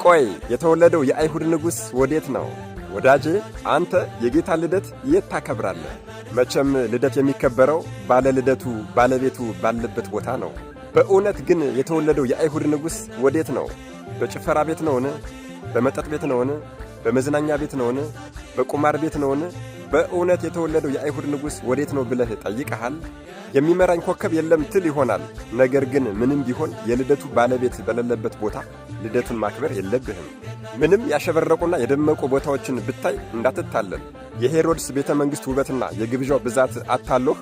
ቆይ የተወለደው የአይሁድ ንጉሥ ወዴት ነው? ወዳጄ አንተ የጌታ ልደት የት ታከብራለህ? መቼም ልደት የሚከበረው ባለ ልደቱ ባለቤቱ ባለበት ቦታ ነው። በእውነት ግን የተወለደው የአይሁድ ንጉሥ ወዴት ነው? በጭፈራ ቤት ነውን? በመጠጥ ቤት ነውን? በመዝናኛ ቤት ነውን? በቁማር ቤት ነውን? በእውነት የተወለደው የአይሁድ ንጉሥ ወዴት ነው ብለህ ጠይቀሃል? የሚመራኝ ኮከብ የለም ትል ይሆናል። ነገር ግን ምንም ቢሆን የልደቱ ባለቤት በሌለበት ቦታ ልደቱን ማክበር የለብህም። ምንም ያሸበረቁና የደመቁ ቦታዎችን ብታይ እንዳትታለል። የሄሮድስ ቤተ መንግሥት ውበትና የግብዣው ብዛት አታሎህ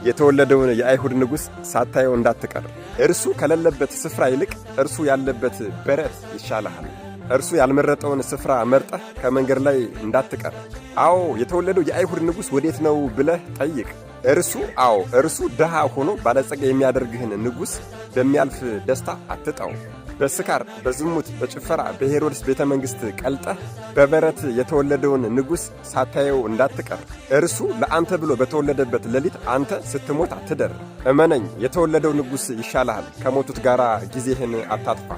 የተወለደውን የአይሁድ ንጉሥ ሳታየው እንዳትቀር። እርሱ ከሌለበት ስፍራ ይልቅ እርሱ ያለበት በረት ይሻልሃል። እርሱ ያልመረጠውን ስፍራ መርጠህ ከመንገድ ላይ እንዳትቀር። አዎ የተወለደው የአይሁድ ንጉሥ ወዴት ነው ብለህ ጠይቅ። እርሱ ድሃ ሆኖ ባለጸጋ የሚያደርግህን ንጉሥ በሚያልፍ ደስታ አትጣው። በስካር፣ በዝሙት፣ በጭፈራ በሄሮድስ ቤተ መንግሥት ቀልጠህ በበረት የተወለደውን ንጉሥ ሳታየው እንዳትቀር። እርሱ ለአንተ ብሎ በተወለደበት ሌሊት አንተ ስትሞት አትደር። እመነኝ፣ የተወለደው ንጉሥ ይሻልሃል። ከሞቱት ጋር ጊዜህን አታጥፋ።